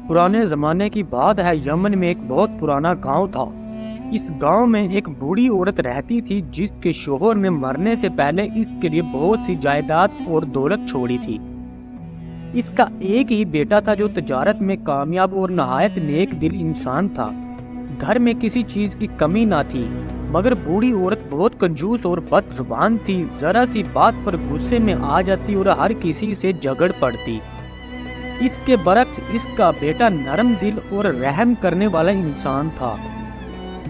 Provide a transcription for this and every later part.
پرانے زمانے کی بات ہے، یمن میں ایک بہت پرانا گاؤں تھا۔ اس گاؤں میں ایک بوڑھی عورت رہتی تھی جس کے شوہر نے مرنے سے پہلے اس کے لیے بہت سی جائیداد اور دولت چھوڑی تھی۔ اس کا ایک ہی بیٹا تھا جو تجارت میں کامیاب اور نہایت نیک دل انسان تھا۔ گھر میں کسی چیز کی کمی نہ تھی، مگر بوڑھی عورت بہت کنجوس اور بد زبان تھی۔ ذرا سی بات پر غصے میں آ جاتی اور ہر کسی سے جھگڑ پڑتی۔ اس کے برعکس اس کا بیٹا نرم دل اور رحم کرنے والا انسان تھا۔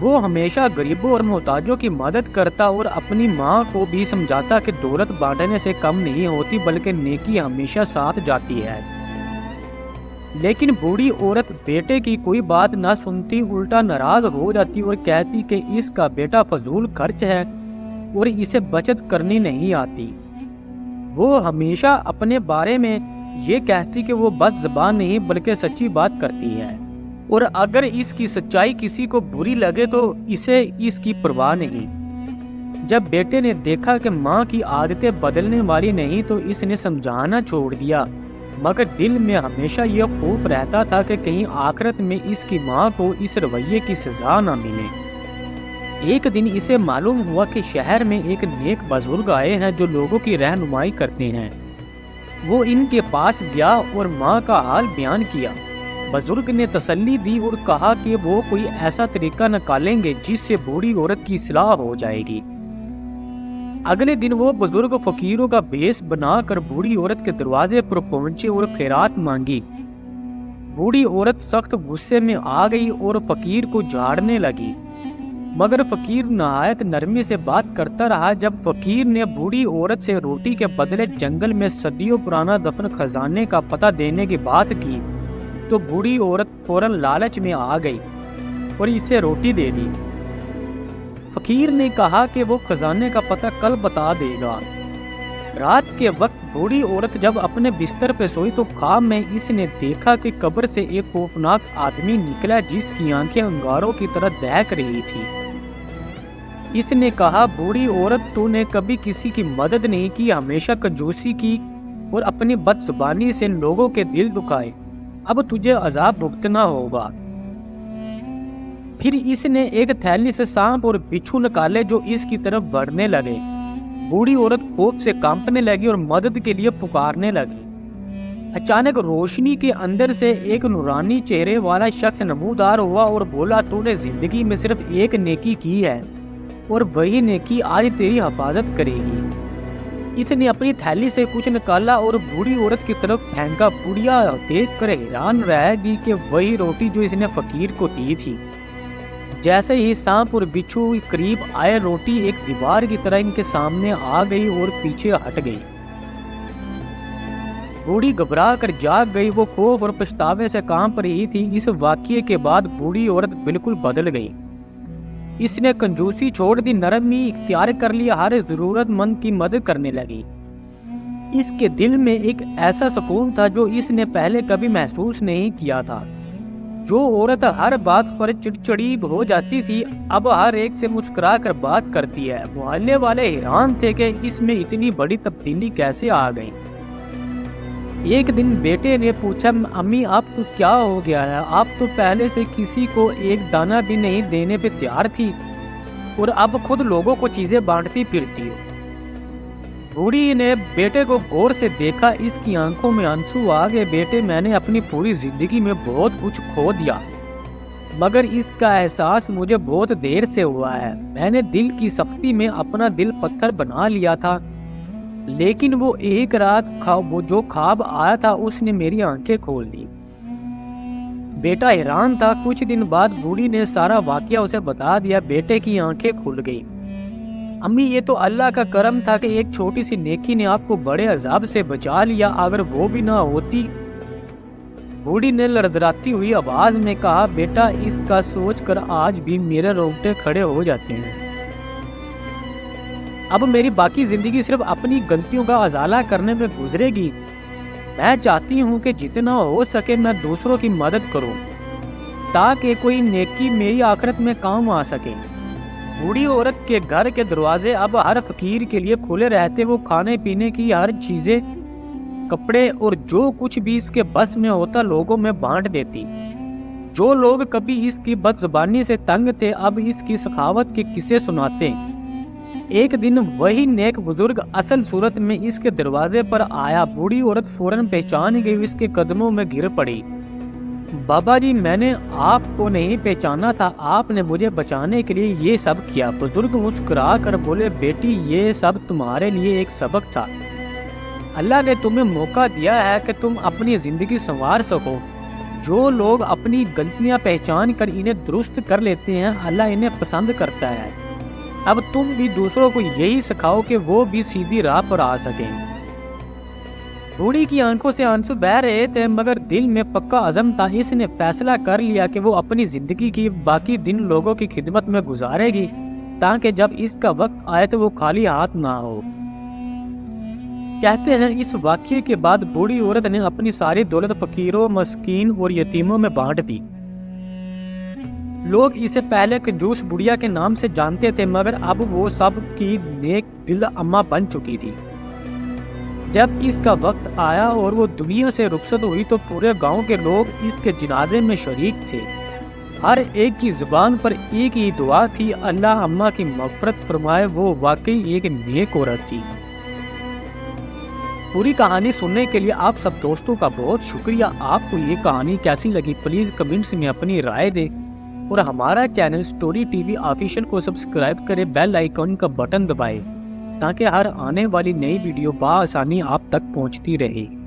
وہ ہمیشہ غریبوں اور محتاجوں کی مدد کرتا اور اپنی ماں کو بھی سمجھاتا کہ دولت بانٹنے سے کم نہیں ہوتی بلکہ نیکی ہمیشہ ساتھ جاتی ہے۔ لیکن بوڑھی عورت بیٹے کی کوئی بات نہ سنتی، الٹا ناراض ہو جاتی اور کہتی کہ اس کا بیٹا فضول خرچ ہے اور اسے بچت کرنی نہیں آتی۔ وہ ہمیشہ اپنے بارے میں یہ کہتی کہ وہ بد زبان نہیں بلکہ سچی بات کرتی ہے، اور اگر اس کی سچائی کسی کو بری لگے تو اسے اس کی پرواہ نہیں۔ جب بیٹے نے دیکھا کہ ماں کی عادتیں بدلنے والی نہیں تو اس نے سمجھانا چھوڑ دیا، مگر دل میں ہمیشہ یہ خوف رہتا تھا کہ کہیں آخرت میں اس کی ماں کو اس رویے کی سزا نہ ملے۔ ایک دن اسے معلوم ہوا کہ شہر میں ایک نیک بزرگ آئے ہیں جو لوگوں کی رہنمائی کرتے ہیں۔ وہ ان کے پاس گیا اور ماں کا حال بیان کیا۔ بزرگ نے تسلی دی اور کہا کہ وہ کوئی ایسا طریقہ نکالیں گے جس سے بوڑھی عورت کی اصلاح ہو جائے گی۔ اگلے دن وہ بزرگ فقیروں کا بھیس بنا کر بوڑھی عورت کے دروازے پر پہنچے اور خیرات مانگی۔ بوڑھی عورت سخت غصے میں آ گئی اور فقیر کو جھاڑنے لگی، مگر فقیر نہایت نرمی سے بات کرتا رہا۔ جب فقیر نے بوڑھی عورت سے روٹی کے بدلے جنگل میں صدیوں پرانا دفن خزانے کا پتہ دینے کی بات کی تو بوڑھی عورت فوراً لالچ میں آ گئی اور اسے روٹی دے دی۔ فقیر نے کہا کہ وہ خزانے کا پتہ کل بتا دے گا۔ رات کے وقت بوڑھی عورت جب اپنے بستر پہ سوئی تو خواب میں اس نے دیکھا کہ قبر سے ایک خوفناک آدمی نکلا جس کی آنکھیں انگاروں کی طرح دہک رہی تھی۔ اس نے کہا، بوڑھی عورت تو نے کبھی کسی کی مدد نہیں کی، ہمیشہ کنجوسی کی اور اپنی بد زبانی سے لوگوں کے دل دکھائے، اب تجھے عذاب بھگتنا ہوگا۔ پھر اس نے ایک تھیلی سے سانپ اور بچھو نکالے جو اس کی طرف بڑھنے لگے۔ بوڑھی عورت خوف سے کانپنے لگی اور مدد کے لیے پکارنے لگی۔ اچانک روشنی کے اندر سے ایک نورانی چہرے والا شخص نمودار ہوا اور بولا، تو نے زندگی میں صرف ایک نیکی کی ہے اور وہی نیکی آج تیری حفاظت کرے گی۔ اس نے اپنی تھیلی سے کچھ نکالا اور بوڑھی عورت کی طرف پھینکا۔ بڑھیا دیکھ کر حیران رہ گئی کہ وہی روٹی جو اس نے فقیر کو دی تھی۔ جیسے ہی سانپ اور بچھو قریب آئے، روٹی ایک دیوار کی طرح ان کے سامنے آ گئی اور پیچھے ہٹ گئی۔ بوڑھی گھبرا کر جاگ گئی، وہ خوف اور پچھتاوے سے کانپ رہی تھی۔ اس واقعے کے بعد بوڑھی عورت بالکل بدل گئی۔ اس نے کنجوسی چھوڑ دی، نرمی اختیار کر لیا، ہر ضرورت مند کی مدد کرنے لگی۔ اس کے دل میں ایک ایسا سکون تھا جو اس نے پہلے کبھی محسوس نہیں کیا تھا۔ جو عورت ہر بات پر چڑچڑی ہو جاتی تھی اب ہر ایک سے مسکرا کر بات کرتی ہے۔ محلے والے حیران تھے کہ اس میں اتنی بڑی تبدیلی کیسے آ گئی۔ ایک دن بیٹے نے پوچھا، امی آپ کو کیا ہو گیا ہے؟ آپ تو پہلے سے کسی کو ایک دانہ بھی نہیں دینے پہ تیار تھی اور اب خود لوگوں کو چیزیں بانٹتی پھرتی ہو۔ بوڑھی نے بیٹے کو غور سے دیکھا، اس کی آنکھوں میں آنسو آ گئے۔ بیٹے، میں نے اپنی پوری زندگی میں بہت کچھ کھو دیا، مگر اس کا احساس مجھے بہت دیر سے ہوا ہے۔ میں نے دل کی سختی میں اپنا دل پتھر بنا لیا تھا، لیکن وہ ایک رات وہ جو خواب آیا تھا اس نے میری آنکھیں کھول دی۔ بیٹا حیران تھا۔ کچھ دن بعد بوڑھی نے سارا واقعہ اسے بتا دیا۔ بیٹے کی آنکھیں کھل گئی۔ امی، یہ تو اللہ کا کرم تھا کہ ایک چھوٹی سی نیکی نے آپ کو بڑے عذاب سے بچا لیا، اگر وہ بھی نہ ہوتی۔ بوڑھی نے لڑزڑاتی ہوئی آواز میں کہا، بیٹا، اس کا سوچ کر آج بھی میرے رونگٹے کھڑے ہو جاتے ہیں۔ اب میری باقی زندگی صرف اپنی غلطیوں کا ازالہ کرنے میں گزرے گی۔ میں چاہتی ہوں کہ جتنا ہو سکے میں دوسروں کی مدد کروں تاکہ کوئی نیکی میری آخرت میں کام آ سکے۔ بوڑھی عورت کے گھر کے دروازے اب ہر فقیر کے لیے کھلے رہتے۔ وہ کھانے پینے کی ہر چیزیں کپڑے اور جو کچھ بھی اس کے بس میں ہوتا لوگوں میں بانٹ دیتی۔ جو لوگ کبھی اس کی بد زبانی سے تنگ تھے اب اس کی سخاوت کے قصے سناتے۔ ایک دن وہی نیک بزرگ اصل صورت میں اس کے دروازے پر آیا۔ بوڑھی عورت فوراً پہچان گئی، اس کے قدموں میں گر پڑی۔ بابا جی، میں نے آپ کو نہیں پہچانا تھا، آپ نے مجھے بچانے کے لیے یہ سب کیا۔ بزرگ مسکرا کر بولے، بیٹی یہ سب تمہارے لیے ایک سبق تھا۔ اللہ نے تمہیں موقع دیا ہے کہ تم اپنی زندگی سنوار سکو۔ جو لوگ اپنی غلطیاں پہچان کر انہیں درست کر لیتے ہیں اللہ انہیں پسند کرتا ہے۔ اب تم بھی دوسروں کو یہی سکھاؤ کہ وہ بھی سیدھی راہ پر آ سکیں۔ بوڑھی کی آنکھوں سے آنسو بہہ رہے تھے مگر دل میں پکا عزم تھا۔ اس نے فیصلہ کر لیا کہ وہ اپنی زندگی کی باقی دن لوگوں کی خدمت میں گزارے گی تاکہ جب اس کا وقت آئے تو وہ خالی ہاتھ نہ ہو۔ کہتے ہیں اس واقعے کے بعد بوڑھی عورت نے اپنی ساری دولت فقیروں، مسکین اور یتیموں میں بانٹ دی۔ لوگ اسے پہلے کنجوس بڑھیا کے نام سے جانتے تھے مگر اب وہ سب کی نیک دل اماں بن چکی تھی۔ جب اس کا وقت آیا اور وہ دنیا سے رخصت ہوئی تو پورے گاؤں کے لوگ اس کے جنازے میں شریک تھے۔ ہر ایک کی زبان پر ایک ہی دعا تھی، اللہ اماں کی مغفرت فرمائے، وہ واقعی ایک نیک عورت تھی۔ پوری کہانی سننے کے لیے آپ سب دوستوں کا بہت شکریہ۔ آپ کو یہ کہانی کیسی لگی پلیز کمنٹس میں اپنی رائے دیں اور ہمارا channel story T V official کو سبسکرائب کریں، بیل آئیکن کا بٹن دبائیں تاکہ ہر آنے والی نئی ویڈیو بآسانی آپ تک پہنچتی رہے۔